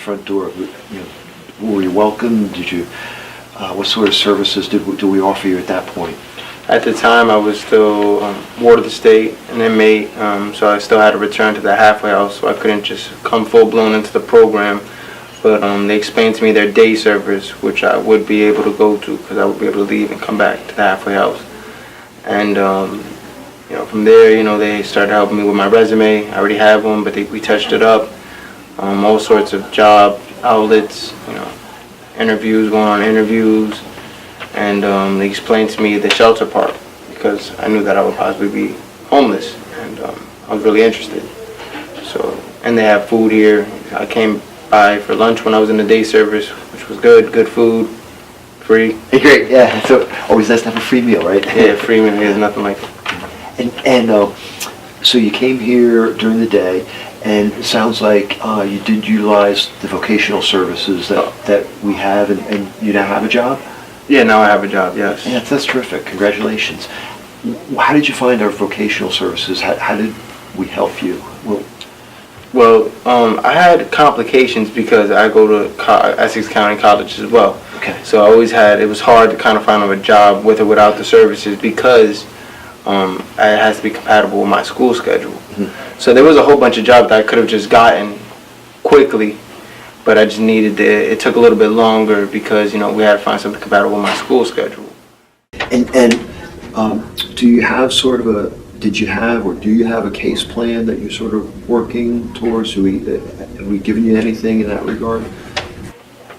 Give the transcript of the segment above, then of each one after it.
front door? Were you welcome? Did you? What sort of services do we offer you at that point? At the time, I was still ward of the state, an inmate, so I still had to return to the halfway house, so I couldn't just come full-blown into the program. But they explained to me their day service, which I would be able to go to because I would be able to leave and come back to the halfway house. And from there, they started helping me with my resume. I already have one, but we touched it up. All sorts of job outlets, interviews, going on interviews. And they explained to me the shelter part because I knew that I would possibly be homeless, and I was really interested. And they have food here. I came by for lunch when I was in the day service, which was good food, free. Hey, great, yeah. So always nice to have a free meal, right? Yeah, free meal. There's nothing like it. And so you came here during the day, and it sounds like you did utilize the vocational services that we have, and you now have a job? Yeah, now I have a job, yes. Yeah, that's terrific. Congratulations. How did you find our vocational services? How did we help you? Well, I had complications because I go to Essex County College as well. Okay. So it was hard to kind of find a job with or without the services because it has to be compatible with my school schedule. Mm-hmm. So there was a whole bunch of jobs that I could have just gotten quickly, but I just needed it took a little bit longer because, we had to find something compatible with my school schedule. And do you have did you have or do you have a case plan that you're sort of working towards? Have we given you anything in that regard?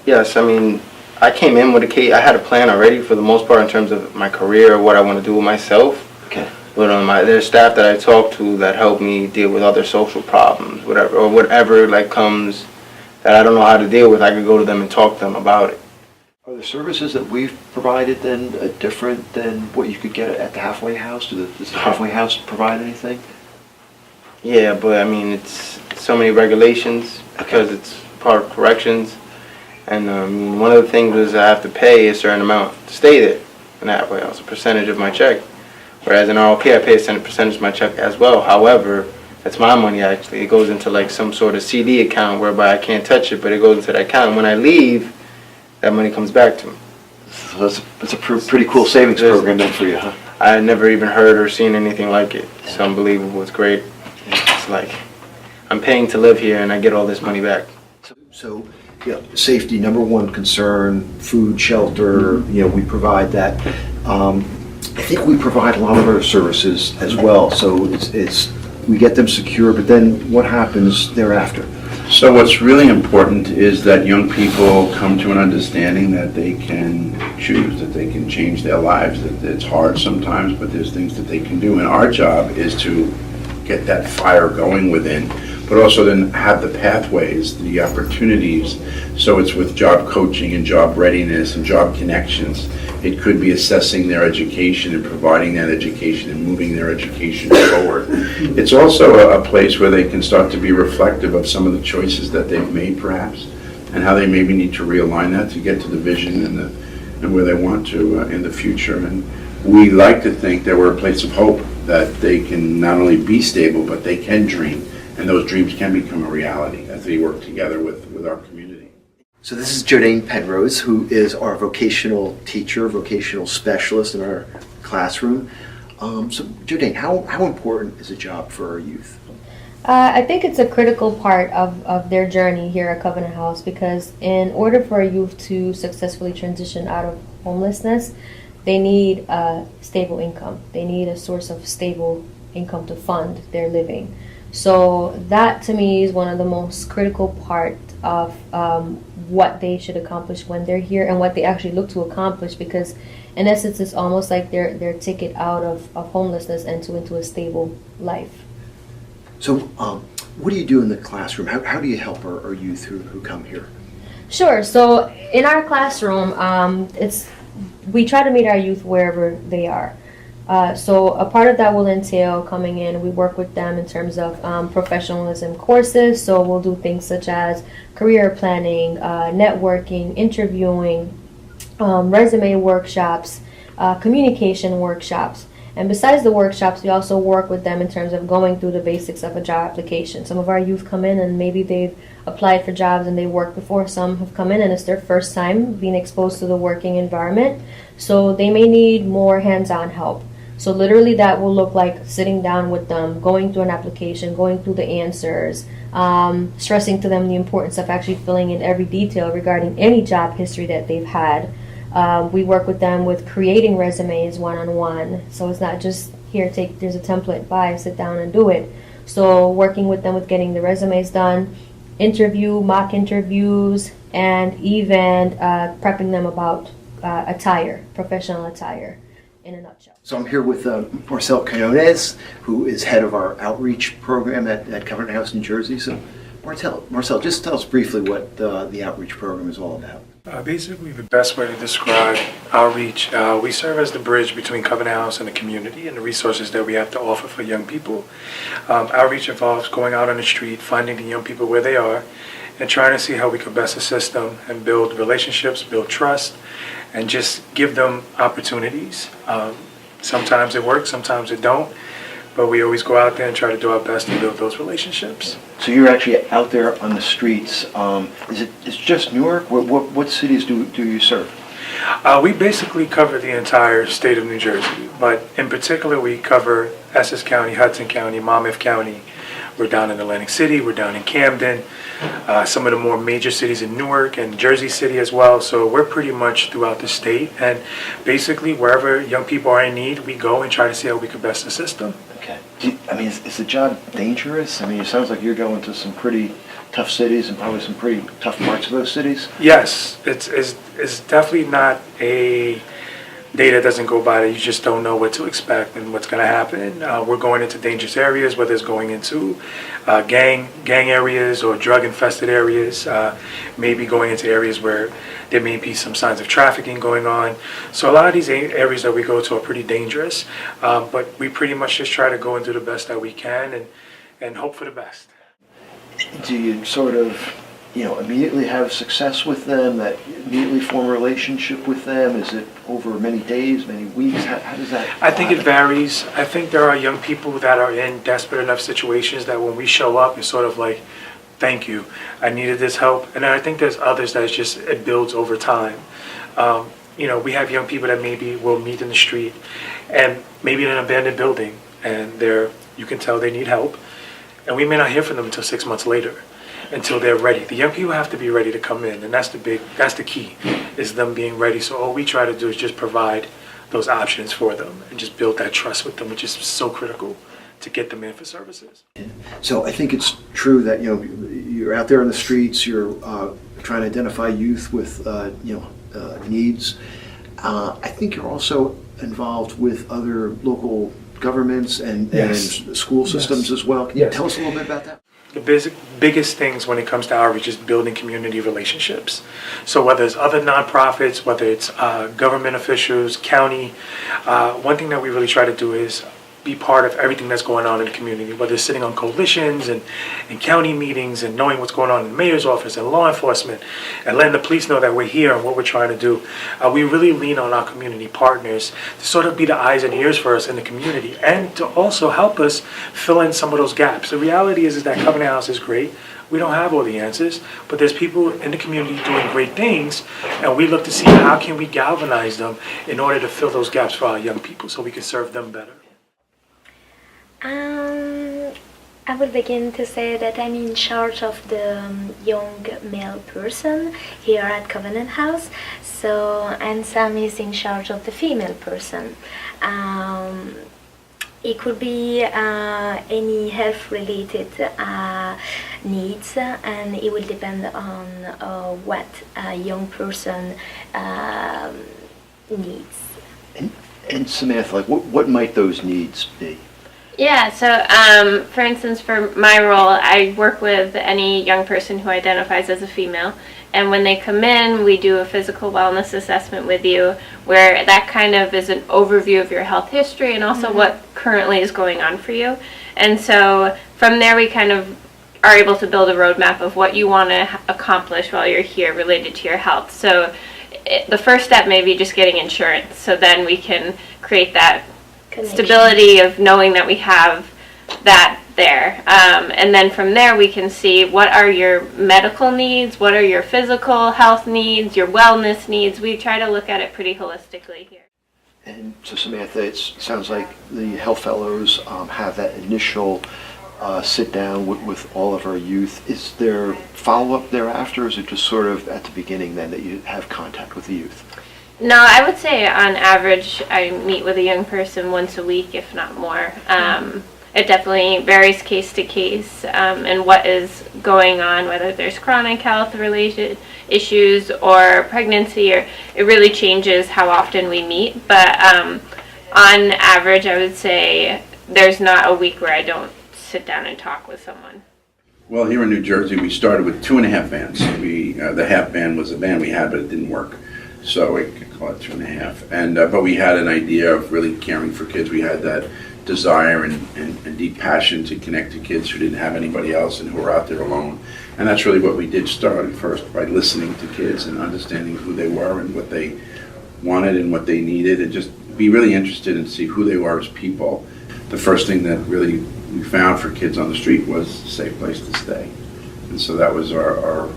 Yes, I came in with a case. I had a plan already for the most part in terms of my career, what I want to do with myself. Okay. But there's staff that I talk to that help me deal with other social problems, whatever comes that I don't know how to deal with. I could go to them and talk to them about it. Are the services that we've provided then different than what you could get at the halfway house? Does the halfway house provide anything? Yeah, but it's so many regulations because it's part of corrections. And one of the things is I have to pay a certain amount to stay there in the halfway house, a percentage of my check. Whereas in ROP, I pay a certain percentage of my check as well. However, that's my money actually. It goes into some sort of CD account whereby I can't touch it, but it goes into that account. And when I leave, that money comes back to me. So that's a pretty cool savings program then for you, huh? I had never even heard or seen anything like it. It's unbelievable. It's great. It's like I'm paying to live here and I get all this money back. So safety, number one concern, food, shelter, we provide that. I think we provide a lot of other services as well. So it's we get them secure, but then what happens thereafter? So what's really important is that young people come to an understanding that they can choose, that they can change their lives, that it's hard sometimes, but there's things that they can do. And our job is to get that fire going within, but also then have the pathways, the opportunities. So it's with job coaching and job readiness and job connections. It could be assessing their education and providing that education and moving their education forward. It's also a place where they can start to be reflective of some of the choices that they've made perhaps, and how they maybe need to realign that to get to the vision and where they want to in the future. And we like to think that we're a place of hope, that they can not only be stable, but they can dream, and those dreams can become a reality as they work together with our community. So this is Jodane Penrose, who is our vocational teacher, vocational specialist in our classroom. So Jodane, how important is a job for our youth? I think it's a critical part of their journey here at Covenant House, because in order for a youth to successfully transition out of homelessness, they need a stable income. They need a source of stable income to fund their living. So that to me is one of the most critical part of what they should accomplish when they're here and what they actually look to accomplish, because in essence it's almost like their ticket out of homelessness and into a stable life. So what do you do in the classroom? How do you help our youth who come here? Sure. So in our classroom, we try to meet our youth wherever they are. So a part of that will entail coming in. We work with them in terms of professionalism courses. So we'll do things such as career planning, networking, interviewing, resume workshops, communication workshops. And besides the workshops, we also work with them in terms of going through the basics of a job application. Some of our youth come in and maybe they've applied for jobs and they worked before. Some have come in and it's their first time being exposed to the working environment. So they may need more hands-on help. So literally that will look like sitting down with them, going through an application, going through the answers, stressing to them the importance of actually filling in every detail regarding any job history that they've had. We work with them with creating resumes one-on-one. So it's not just here, there's a template, bye, sit down and do it. So working with them with getting the resumes done, mock interviews, and even prepping them about attire, professional attire in a nutshell. So I'm here with Marcel Quinones, who is head of our outreach program at Covenant House, New Jersey. So Marcel, just tell us briefly what the outreach program is all about. Basically, the best way to describe outreach, we serve as the bridge between Covenant House and the community and the resources that we have to offer for young people. Outreach involves going out on the street, finding the young people where they are, and trying to see how we can best assist them and build relationships, build trust, and just give them opportunities. Sometimes it works, sometimes it don't, but we always go out there and try to do our best to build those relationships. So you're actually out there on the streets. Is it just Newark? What cities do you serve? We basically cover the entire state of New Jersey, but in particular we cover Essex County, Hudson County, Monmouth County. We're down in Atlantic City, we're down in Camden, some of the more major cities in Newark and Jersey City as well. So we're pretty much throughout the state, and basically wherever young people are in need, we go and try to see how we can best assist them. Okay. Is the job dangerous? I mean, it sounds like you're going to some pretty tough cities and probably some pretty tough parts of those cities. Yes, it's definitely not a day that doesn't go by that you just don't know what to expect and what's going to happen. We're going into dangerous areas, whether it's going into gang areas or drug-infested areas, maybe going into areas where there may be some signs of trafficking going on. So a lot of these areas that we go to are pretty dangerous, but we pretty much just try to go and do the best that we can and hope for the best. Do you sort of, immediately have success with them, that immediately form a relationship with them? Is it over many days, many weeks? How does that I think it varies. I think there are young people that are in desperate enough situations that when we show up, it's sort of like, thank you, I needed this help. And then I think there's others that it builds over time. We have young people that maybe will meet in the street and maybe in an abandoned building, and you can tell they need help. And we may not hear from them until 6 months later, until they're ready. The young people have to be ready to come in, and that's the key, is them being ready. So all we try to do is just provide those options for them and just build that trust with them, which is so critical to get them in for services. So I think it's true that, you're out there on the streets, you're trying to identify youth with, needs. I think you're also involved with other local governments and school systems as well. Can you tell us a little bit about that? The biggest things when it comes to outreach is building community relationships. So whether it's other nonprofits, whether it's government officials, county, one thing that we really try to do is be part of everything that's going on in the community, whether it's sitting on coalitions and county meetings and knowing what's going on in the mayor's office and law enforcement and letting the police know that we're here and what we're trying to do. We really lean on our community partners to sort of be the eyes and ears for us in the community and to also help us fill in some of those gaps. The reality is that Covenant House is great. We don't have all the answers, but there's people in the community doing great things, and we look to see how can we galvanize them in order to fill those gaps for our young people so we can serve them better. I would begin to say that I'm in charge of the young male person here at Covenant House, and Sam is in charge of the female person. It could be any health-related needs, and it will depend on what a young person needs. And Samantha, what might those needs be? Yeah, so for instance, for my role, I work with any young person who identifies as a female, and when they come in, we do a physical wellness assessment with you, where that kind of is an overview of your health history and also what currently is going on for you. And so from there, we kind of are able to build a roadmap of what you want to accomplish while you're here related to your health. So the first step may be just getting insurance, so then we can create that stability of knowing that we have that there. And then from there we can see what are your medical needs, what are your physical health needs, your wellness needs. We try to look at it pretty holistically here. And so Samantha, it sounds like the Health Fellows have that initial sit down with all of our youth. Is there follow-up thereafter, or is it just sort of at the beginning then that you have contact with the youth? No, I would say on average I meet with a young person once a week, if not more. It definitely varies case to case and what is going on, whether there's chronic health related issues or pregnancy, or it really changes how often we meet. But on average, I would say there's not a week where I don't sit down and talk with someone. Well, here in New Jersey, we started with 2.5 vans. The half van was a van we had, but it didn't work. So we could call it 2.5. And but we had an idea of really caring for kids. We had that desire and deep passion to connect to kids who didn't have anybody else and who were out there alone. And that's really what we did start first, by listening to kids and understanding who they were and what they wanted and what they needed, and just be really interested and see who they were as people. The first thing that really we found for kids on the street was a safe place to stay. And so that was our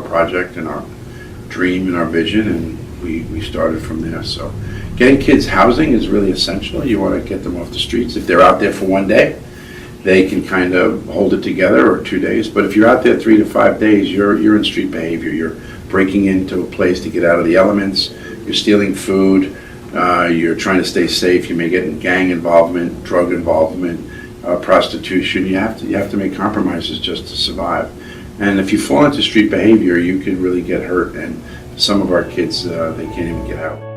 project and our dream and our vision, and we started from there. So getting kids housing is really essential. You want to get them off the streets. If they're out there for one day, they can kind of hold it together, or 2 days. But if you're out there 3 to 5 days, you're in street behavior. You're breaking into a place to get out of the elements. You're stealing food. You're trying to stay safe. You may get in gang involvement, drug involvement, prostitution. You have to make compromises just to survive. And if you fall into street behavior, you can really get hurt. And some of our kids, they can't even get out.